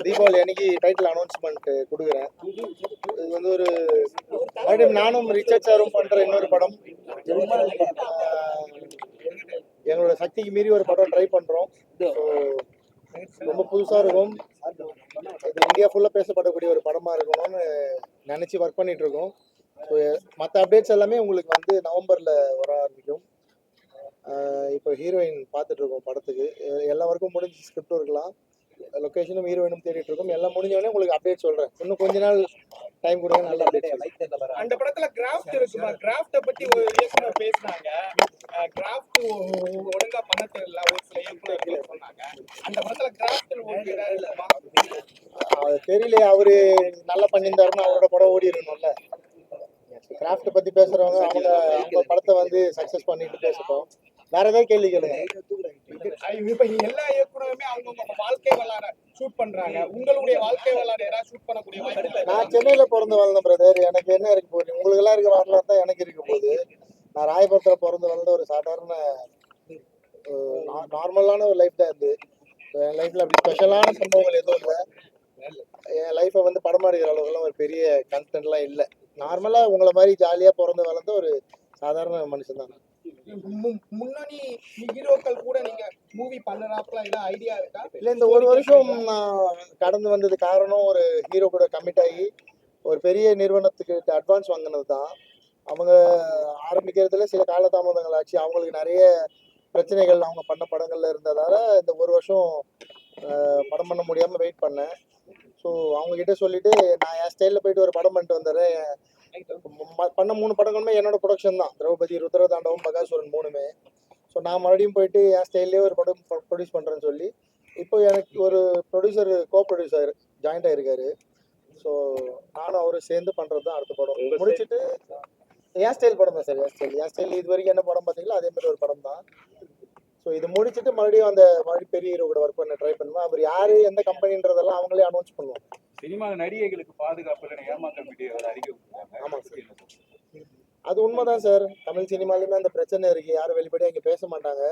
தீபாவளி அன்னைக்கு title announcement கொடுக்குறேன். இது வந்து ஒரு மறுபடியும் நானும் ரிச்சர்ட் சாரும் பண்ற இன்னொரு படம். எங்களோட சக்திக்கு மீறி ஒரு படம் ட்ரை பண்றோம். ரொம்ப புதுசா இருக்கும். இது இந்தியா ஃபுல்லா பேசப்படக்கூடிய ஒரு படமா இருக்கணும்னு நினைச்சு ஒர்க் பண்ணிட்டு இருக்கோம். ஸோ மற்ற அப்டேட்ஸ் எல்லாமே உங்களுக்கு வந்து நவம்பர்ல வர ஆரம்பிக்கும். இப்போ ஹீரோயின் பார்த்துட்டு இருக்கோம் படத்துக்கு. எல்லா வரைக்கும் முடிஞ்சு ஸ்கிரிப்டும் இருக்கலாம், லொகேஷனும் ஹீரோயினும் தேடிட்டு இருக்கோம். எல்லாம் முடிஞ்சோடனே உங்களுக்கு அப்டேட் சொல்றேன். இன்னும் கொஞ்ச நாள் டைம் கொடுங்க, நல்ல அப்டேட். அந்த படத்துல கிராஃப்ட் இருக்குமா? கிராஃப்ட பத்தி ஒரு இயக்குனர் பேசினாங்க. கிராஃப்ட் ஒழுங்கா பண்ண தெரியல ஒரு சில இயக்குனர்கள் சொன்னாங்க. அந்த படத்துல கிராஃப்ட் தெரியல. அவரு நல்லா பண்ணியிருந்தாருன்னா அவரோட படம் ஓடி இருக்கணும்ல. கிராஃப்ட் பத்தி பேசுறவங்க அவங்க படத்தை வந்து சக்சஸ் பண்ணிட்டு பேசட்டும். வேற ஏதாவது கேள்வி கேளுங்க. இப்ப எல்லா இயக்குனருமே அவங்கவுங்க வாழ்க்கை வரலாறு ஷூட் பண்றாங்க. உங்களுடைய வாழ்க்கை வரலாறு யாராவது ஷூட் பண்ணக்கூடிய வாய்ப்பு? நான் சென்னையில பிறந்து வளர்ந்த பிரதர். எனக்கு என்ன இருக்க போகுது? உங்களுக்கு எல்லாம் இருக்க வரலாறு தான் எனக்கு இருக்க போகுது. நான் ராயபுரத்துல பிறந்து வளர்ந்த ஒரு சாதாரண நார்மலான ஒரு லைஃப் தான் இது. என் லைஃப்ல அப்படி ஸ்பெஷலான சம்பவங்கள் எதுவும் இல்லை. என் லைஃப்பை வந்து படம் எடுக்கிற அளவுக்குலாம் ஒரு பெரிய கண்டென்ட்லாம் இல்லை. நார்மலா உங்களை மாதிரி ஜாலியா பிறந்து வளர்ந்த ஒரு சாதாரண மனுஷன் தான். முன்னணி ஹீரோக்கள் கூட நீங்க மூவி பண்ணறாப்ல ஏதாவது ஐடியா இருக்கா? இல்ல, இந்த ஒரு வருஷம் நான் கடந்து வந்தது காரணம் ஒரு ஹீரோ கூட கமிட் ஆகி ஒரு பெரிய நிறுவனத்துக்கு அட்வான்ஸ் வாங்கினது தான். அவங்க ஆரம்பிக்கிறதுல சில காலதாமதங்கள் ஆச்சு. அவங்களுக்கு நிறைய பிரச்சனைகள் அவங்க பண்ண படங்கள்ல இருந்ததால இந்த ஒரு வருஷம் படம் பண்ண முடியாம வெயிட் பண்ணேன். ஸோ அவங்க கிட்ட சொல்லிட்டு நான் என் ஸ்டைலில் போயிட்டு ஒரு படம் பண்ணிட்டு வந்துடுறேன். பண்ண 3 படங்களுமே என்னோட ப்ரொடக்ஷன் தான். திரௌபதி, ருத்ரதாண்டவம், பகாசுரன் 3மே. ஸோ நான் மறுபடியும் போயிட்டு என் ஸ்டைல்லே ஒரு படம் ப்ரொடியூஸ் பண்ணுறேன்னு சொல்லி இப்போ எனக்கு ஒரு ப்ரொடியூசர் ப்ரொடியூசர் ஜாயிண்ட் ஆகிருக்காரு. ஸோ நானும் அவரும் சேர்ந்து பண்ணுறது தான் அடுத்த படம். முடிச்சுட்டு என் ஸ்டைல் படம் தான் சார். என் ஸ்டைல் இது வரைக்கும் என்ன படம் பார்த்தீங்களா அதே மாதிரி ஒரு படம் தான். ஸோ இது முடிச்சுட்டு மறுபடியும் அந்த பெரிய ஹீரோ கூட ஒர்க் பண்ண ட்ரை பண்ணுவேன். அவர் யார் எந்த கம்பெனின்றதெல்லாம் அவங்களே அனௌன்ஸ் பண்ணுவோம். சினிமா நடிகைகளுக்கு பாதுகாப்பு இல்லைன்னு ஏமாற்றப்பட்டு அறிக்கை கொடுத்தாங்க. ஆமாம் சார், அது உண்மைதான் சார். தமிழ் சினிமாலுமே அந்த பிரச்சனை இருக்கு. யாரும் வெளிப்படையாக இங்கே பேச மாட்டாங்க.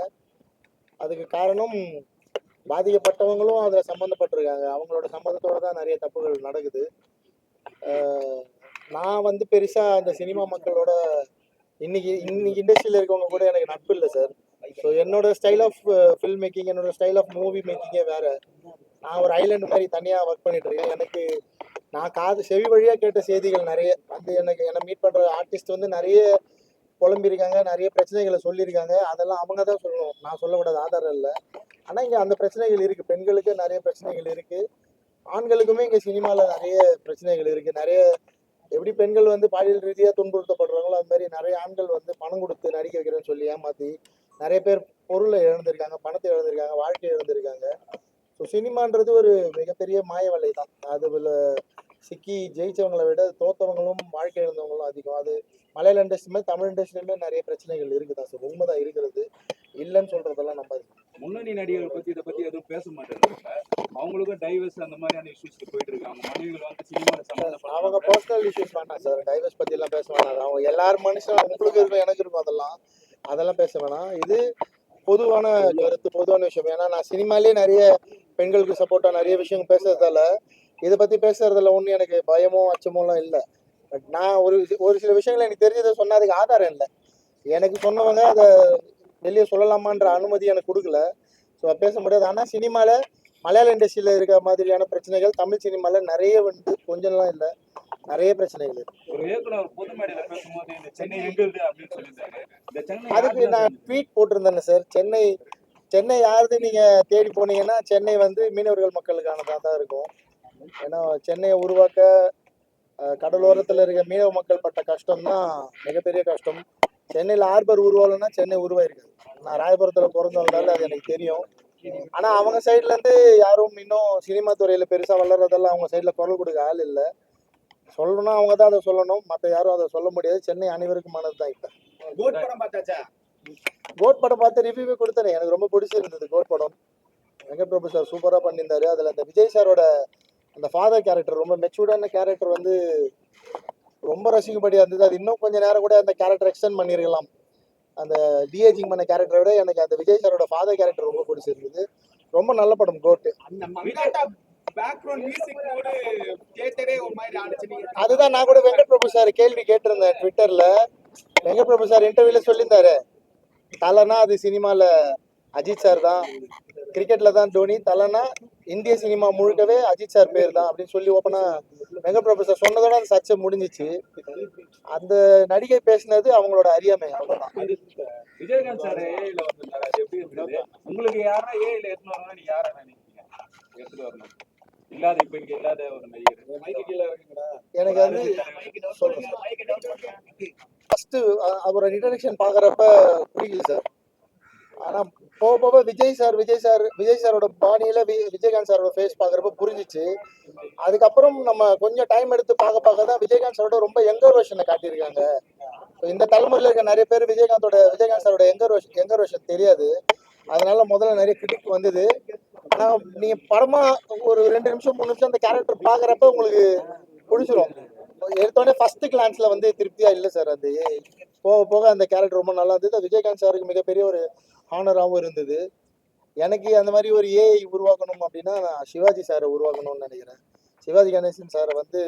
அதுக்கு காரணம் பாதிக்கப்பட்டவங்களும் அதில் சம்மந்தப்பட்டிருக்காங்க. அவங்களோட சம்மந்தத்தோட தான் நிறைய தப்புகள் நடக்குது. நான் வந்து பெருசாக அந்த சினிமா மக்களோட இன்னைக்கு இண்டஸ்ட்ரியில் இருக்கவங்க கூட எனக்கு நட்பு இல்லை சார். ஸோ என்னோட ஸ்டைல் ஆஃப் ஃபில்ம் மேக்கிங், என்னோட ஸ்டைல் ஆஃப் மூவி மேக்கிங்கே வேற. நான் ஒரு ஐலாண்டு மாதிரி தனியாக ஒர்க் பண்ணிட்டு இருக்கேன். எனக்கு நான் செவி வழியாக கேட்ட செய்திகள் நிறைய வந்து என்னை மீட் பண்ணுற ஆர்டிஸ்ட் வந்து நிறைய புலம்பியிருக்காங்க, நிறைய பிரச்சனைகளை சொல்லியிருக்காங்க. அதெல்லாம் அவங்க தான் சொல்லணும், நான் சொல்லக்கூடாது, ஆதாரம் இல்லை. ஆனால் இங்கே அந்த பிரச்சனைகள் இருக்குது. பெண்களுக்கு நிறைய பிரச்சனைகள் இருக்குது, ஆண்களுக்குமே இங்கே சினிமாவில் நிறைய பிரச்சனைகள் இருக்குது. நிறைய எப்படி பெண்கள் வந்து பாலியல் ரீதியாக துன்புறுத்தப்படுறாங்களோ அது மாதிரி நிறைய ஆண்கள் வந்து பணம் கொடுத்து நடிக்க வைக்கிறேன்னு சொல்லி ஏமாற்றி நிறைய பேர் பொருளை இழந்திருக்காங்க, பணத்தை இழந்திருக்காங்க, வாழ்க்கையை இழந்திருக்காங்க. ஸோ சினிமான்றது ஒரு மிகப்பெரிய மாய வலை தான். அதுல சிக்கி ஜெயிச்சவங்களை விட தோத்தவங்களும் வாழ்க்கை இழந்தவங்களும் அதிகம். அது மலையாள இண்டஸ்ட்ரியுமே தமிழ் இண்டஸ்ட்ரியுமே நிறைய பிரச்சனைகள் இருக்குதான் சார். உண்மைதான் இருக்கிறது, இல்லைன்னு சொல்றதெல்லாம் நம்ம முன்னணி நடிகர்கள் பத்தி இதை பத்தி எதுவும் பேச மாட்டேங்கிறாங்க. அவங்களுக்கும் டைவர்ஸ் அந்த மாதிரியான இஷ்யூஸ் போயிட்டு இருக்காங்க. மனைவிகள் வந்து சினிமாவில் சம்பந்தப்பட்ட அவங்க பர்சனல் இஷ்யூஸ் வேணாம் சார். டைவர்ஸ் பத்தி எல்லாம் பேச வேணாம். அவங்க எல்லாரும் மனுஷன், உங்களுக்கு இருக்கும் எனக்கு இருக்கும், அதெல்லாம் பேச வேணாம். இது பொதுவான கருத்து, பொதுவான விஷயம். ஏன்னா நான் சினிமாலேயே நிறைய பெண்களுக்கு சப்போர்ட்டா நிறைய விஷயங்கள் பேசுறதால இதை பத்தி பேசுறதுல ஒன்றும் எனக்கு பயமோ அச்சமோலாம் இல்லை. பட் நான் ஒரு சில விஷயங்கள் எனக்கு தெரிஞ்சதை சொன்ன அதுக்கு ஆதாரம் இல்லை. எனக்கு சொன்னவங்க அதை வெளியே சொல்லலாமான்ற அனுமதி எனக்கு கொடுக்கல. ஸோ பேச முடியாது. ஆனால் சினிமாவில் மலையாள இண்டஸ்ட்ரியில் இருக்கிற மாதிரியான பிரச்சனைகள் தமிழ் சினிமாவில் நிறைய வந்து கொஞ்சம்லாம் இல்லை, நிறைய பிரச்சனைகள் இருக்கு. ஒரு இயக்குனர் பொது மேடையில் பேசும்போது இந்த சென்னை எங்குது அப்படின்னு சொல்லியிருந்தாரு. அதுக்கு நான் ட்வீட் போட்டிருந்தேன் சார். சென்னை யாருது நீங்க தேடி போனீங்கன்னா சென்னை வந்து மீனவர்கள் மக்களுக்கானதாக தான் இருக்கும். ஏன்னா சென்னையை உருவாக்க கடலோரத்தில் இருக்க மீனவ மக்கள் பட்ட கஷ்டம் தான் மிகப்பெரிய கஷ்டம். சென்னையில் ஆர்பர் உருவாகலன்னா சென்னை உருவாயிருக்காது. நான் ராயபுரத்தில் பிறந்து வந்தாலும் அது எனக்கு தெரியும். ஆனால் அவங்க சைட்லேருந்து யாரும் இன்னும் சினிமா துறையில் பெருசாக வளர்றதெல்லாம் அவங்க சைடில் குரல் கொடுக்க ஆள் இல்லை. சொல்லணும்னா அவங்க தான் அதை சொல்லணும், மற்ற யாரும் அதை சொல்ல முடியாது. சென்னை அனைவருக்குமானது தான். இப்போ கோட் படம் பார்த்தாச்சா? கோட் படம் பார்த்து ரிவ்யூவே கொடுத்தேன். எனக்கு ரொம்ப பிடிச்சிருந்தது கோட் படம். வெங்கட் பிரபு சார் சூப்பராக பண்ணியிருந்தாரு. அதில் அந்த விஜய் சாரோட அந்த ஃபாதர் கேரக்டர், ரொம்ப மெச்சூர்டான கேரக்டர் வந்து ரொம்ப ரசிக்கும்படியாக இருந்தது. அது இன்னும் கொஞ்சம் நேரம் கூட அந்த கேரக்டர் எக்ஸ்டெண்ட் பண்ணியிருக்கலாம். அந்த டிஏஜிங் பண்ண கேரக்டரை விட எனக்கு அந்த விஜய் சாரோட ஃபாதர் கேரக்டர் ரொம்ப பிடிச்சிருந்தது. ரொம்ப நல்ல படம் கோட்டு. அந்த மங்காட்டா பேக்ரவுண்ட் மியூசிக் கூட தியேட்டரே ஒரு மாதிரி ஆடிச்சு. நீங்க அதுதான் நான் கூட வெங்கட் பிரபு சார் கேள்வி கேட்டிருந்தேன் ட்விட்டர்ல. வெங்கட் பிரபு சார் இன்டர்வியூல சொல்லியிருந்தாரு, தலைனா அது சினிமால அஜித் சார் தான், கிரிக்கெட்ல தான் தோனி, தலைனா இந்திய சினிமா முழுக்கவே அஜித் சார் பேர் தான் அப்படின்னு சொல்லி ஓப்பனா வெங்கட் பிரபு சார் சொன்னதோட அந்த சர்ச்சை முடிஞ்சிச்சு. அந்த நடிகை பேசினது அவங்களோட அறியாமை, அவ்வளவுதான். அது விஜயகாந்த் சார் ஏஐல வந்திருந்தாரு, அது எப்படி இருந்தது? உங்களுக்கு யாரா ஏஐல எடுத்துன்னு வரணும்னா நீங்க யாரை நினைக்கிறீங்க எடுத்துட்டு வரணும்? இல்லாத இப்ப இங்க இல்லாத ஒரு நடிகர் மைக்கு கீழே இருக்குங்களா? எனக்கு வந்து ஃபர்ஸ்ட் அவரோட இன்ட்ரடக்ஷன் பாக்குறப்ப புரியல சார். ஆனா போக போக விஜய் சாரோட பாணியில விஜயகாந்த் சாரோட ஃபேஸ் பாக்குறப்ப புரிஞ்சிச்சு. அதுக்கப்புறம் நம்ம கொஞ்சம் டைம் எடுத்து பார்க்க தான் விஜயகாந்த் சாரோட ரொம்ப யங்கர் வெர்ஷனை காட்டியிருக்காங்க. இந்த தலைமுறையில இருக்க நிறைய பேர் விஜயகாந்த் சாரோட யங்கர் வெர்ஷன் தெரியாது. அதனால முதல்ல நிறைய கிரிட்டிக் வந்தது. ஆனா நீங்க படமா ஒரு 2 நிமிஷம் 3 நிமிஷம் அந்த கேரக்டர் பாக்குறப்ப உங்களுக்கு பிடிச்சிரும். எடுத்தோடனே ஃபர்ஸ்ட் கிளான்ஸ்ல வந்து திருப்தியா இல்லை சார். அது போக போக அந்த கேரக்டர் ரொம்ப நல்லா இருந்தது. விஜயகாந்த் சாருக்கு மிகப்பெரிய ஒரு ஹானராகவும் இருந்தது. எனக்கு அந்த மாதிரி ஒரு ஏஐ உருவாக்கணும் அப்படின்னா நான் சிவாஜி சாரை உருவாக்கணும்னு நினைக்கிறேன். சிவாஜி கணேசன் சாரை வந்து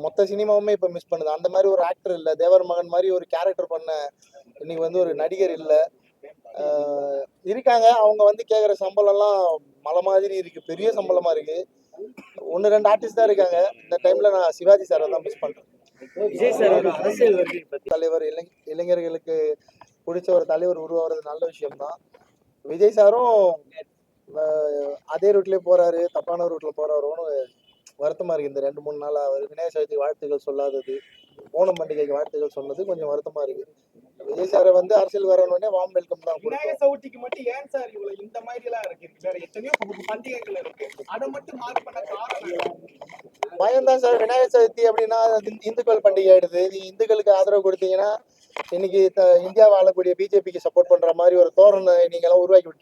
மொத்த சினிமாவுமே இப்போ மிஸ் பண்ணுது. அந்த மாதிரி ஒரு ஆக்டர் இல்லை. தேவர் மகன் மாதிரி ஒரு கேரக்டர் பண்ண இன்னைக்கு வந்து ஒரு நடிகர் இல்லை. இருக்காங்க, அவங்க வந்து கேட்குற சம்பளம்லாம் மலை மாதிரி இருக்கு, பெரிய சம்பளமா இருக்கு. 1-2 ஆர்டிஸ்ட் தான் இருக்காங்க. இந்த டைம்ல நான் சிவாஜி சாரை தான் மிஸ் பண்றேன். விஜய் சாரோட அரசியல் வருகை பத்தி தலைவர் இளைஞர்களுக்கு பிடிச்ச ஒரு தலைவர் உருவாகிறது நல்ல விஷயம்தான். விஜய் சாரும் அதே ரூட்லயே போறாரு, தப்பான ரூட்ல போறாரோன்னு வருத்தமா இருக்கு. இந்த 2-3 நாளா அவர் விநாயகர் சதுர்த்தி வாழ்த்துக்கள் சொல்லாதது, ஓணம் பண்டிகைக்கு வாழ்த்துக்கள் சொன்னது கொஞ்சம் வருத்தமா இருக்கு. விஜய் சாரை வந்து அரசியல் வரணுன்னே வார்ம் வெல்கம் தான் விநாயகர் கொடுத்தோம். சதுர்த்திக்கு மட்டும் ஏன் சார் இவ்வளவு இந்த மாதிரி எல்லாம் இருக்கு? வேற எத்தனையோ பண்டிகைகள் இருக்கு, அதை மட்டும் மாறி பண்ண காரணம்? பயம்தான் சார். விநாயகர் சதுர்த்தி அப்படின்னா இந்துக்கள் பண்டிகை ஆயிடுது. நீ இந்துக்களுக்கு ஆதரவு கொடுத்தீங்கன்னா இன்னைக்கு இந்தியாவை ஆளக்கூடிய பிஜேபிக்கு சப்போர்ட் பண்ற மாதிரி ஒரு தோரணை நீங்க எல்லாம் உருவாக்கி விட்டு